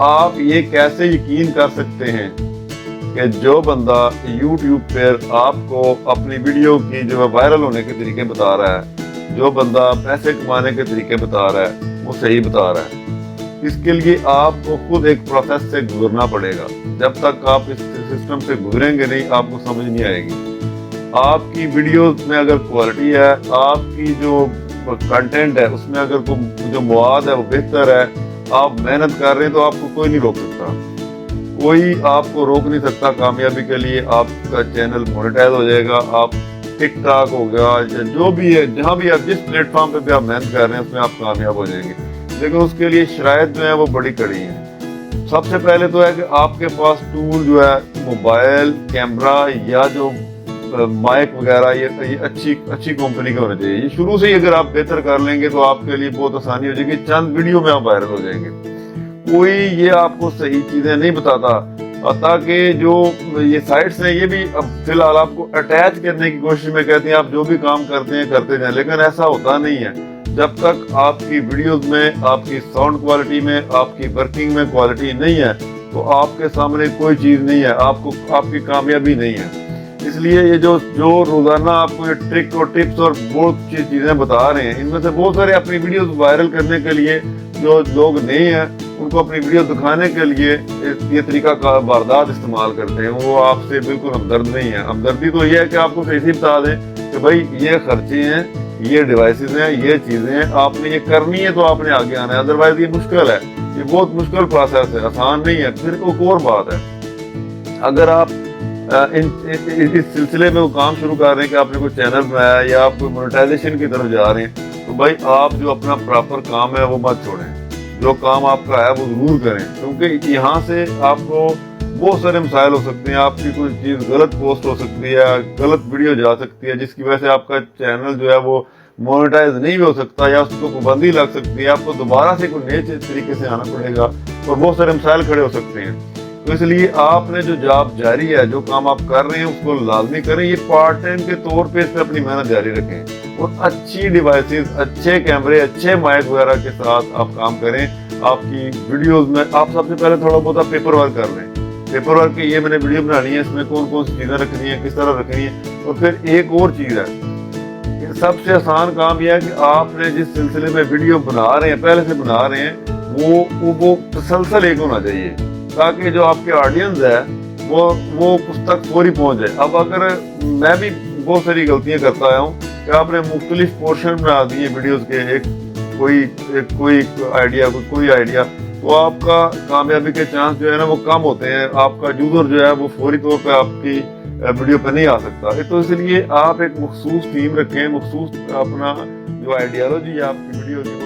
आप ये कैसे यकीन कर सकते हैं कि जो बंदा YouTube पर आपको अपनी वीडियो की जो है वायरल होने के तरीके बता रहा है, जो बंदा पैसे कमाने के तरीके बता रहा है, वो सही बता रहा है? इसके लिए आपको खुद एक प्रोसेस से गुजरना पड़ेगा। जब तक आप इस सिस्टम से गुजरेंगे नहीं, आपको समझ नहीं आएगी। आपकी वीडियो में अगर क्वालिटी है, आपकी जो कंटेंट है उसमें अगर जो मवाद है वो बेहतर है, आप मेहनत कर रहे हैं, तो आपको कोई नहीं रोक सकता। कोई आपको रोक नहीं सकता कामयाबी के लिए। आपका चैनल मोनेटाइज हो जाएगा, आप टिकटॉक हो गया या जो भी है, जहाँ भी आप जिस प्लेटफॉर्म पे भी आप मेहनत कर रहे हैं उसमें आप कामयाब हो जाएंगे। लेकिन उसके लिए शराइत जो है वो बड़ी कड़ी है। सबसे पहले तो है कि आपके पास टूल जो है, मोबाइल कैमरा या जो माइक वगैरह, ये अच्छी कंपनी के होने चाहिए। ये शुरू से ही अगर आप बेहतर कर लेंगे तो आपके लिए बहुत आसानी हो जाएगी, चंद वीडियो में आप वायरल हो जाएंगे। कोई ये आपको सही चीजें नहीं बताता, ताकि जो ये साइट्स हैं ये भी अब फिलहाल आपको अटैच करने की कोशिश में कहती हैं आप जो भी काम करते हैं करते जाएं, लेकिन ऐसा होता नहीं है। जब तक आपकी वीडियोस में, आपकी साउंड क्वालिटी में, आपकी वर्किंग में क्वालिटी नहीं है, तो आपके सामने कोई चीज नहीं है, आपकी कामयाबी नहीं है। इसलिए ये जो रोजाना आपको ये ट्रिक और टिप्स और बहुत सी चीजें बता रहे हैं, इनमें से बहुत सारे अपनी वीडियोस वायरल करने के लिए, जो लोग नए हैं उनको अपनी वीडियो दिखाने के लिए ये तरीका का वारदात इस्तेमाल करते हैं। वो आपसे बिल्कुल हमदर्द नहीं है। हमदर्दी तो ये है कि आपको सही बता दें कि भाई ये खर्चे हैं, ये डिवाइसेस हैं, ये चीजें हैं, आपने ये करनी है तो आपने आगे आना है, अदरवाइज ये मुश्किल है, ये बहुत मुश्किल प्रोसेस है, आसान नहीं है। फिर एक और बात है, अगर आप इस सिलसिले में वो काम शुरू कर रहे हैं कि आपने कोई चैनल बनाया या आप कोई मोनेटाइजेशन की तरफ जा रहे हैं, तो भाई आप जो अपना प्रॉपर काम है वो मत छोड़ें। जो काम आपका है वो जरूर करें, क्योंकि यहाँ से आपको बहुत सारे मसाइल हो सकते हैं। आपकी कोई चीज़ गलत पोस्ट हो सकती है, गलत वीडियो जा सकती है, जिसकी वजह से आपका चैनल जो है वो मोनेटाइज नहीं हो सकता या उसको पाबंदी लग सकती है। आपको दोबारा से कोई नए तरीके से आना पड़ेगा और बहुत सारे मसाइल खड़े हो सकते हैं। तो इसलिए आपने जो जॉब जारी है, जो काम आप कर रहे हैं उसको लाजमी करें। ये पार्ट टाइम के तौर पे इस पर अपनी मेहनत जारी रखें और अच्छी डिवाइसेस, अच्छे कैमरे, अच्छे माइक वगैरह के साथ आप काम करें। आपकी वीडियोस में आप सबसे पहले थोड़ा बहुत पेपर वर्क कर लें। पेपर वर्क की ये मैंने वीडियो बनानी है, इसमें कौन कौन सी चीज़ें रखनी है, किस तरह रखनी है। और फिर एक और चीज़ है, सबसे आसान काम यह है कि आपने जिस सिलसिले में वीडियो बना रहे हैं, पहले से बना रहे हैं, वो तसलसल एक होना चाहिए, ताकि जो आपके ऑडियंस है वो उस तक फौरी पहुंच जाए। अब अगर मैं भी बहुत सारी गलतियां करता आया हूँ कि आपने मुख्तलिफ पोर्शन बना दिए वीडियोस के, कोई आइडिया, तो आपका कामयाबी के चांस जो है ना वो कम होते हैं। आपका यूजर जो है वो फौरी तौर पे आपकी वीडियो पे नहीं आ सकता। तो इसलिए आप एक मखसूस टीम रखें, मखसूस अपना जो आइडियोलॉजी है आपकी वीडियो की वो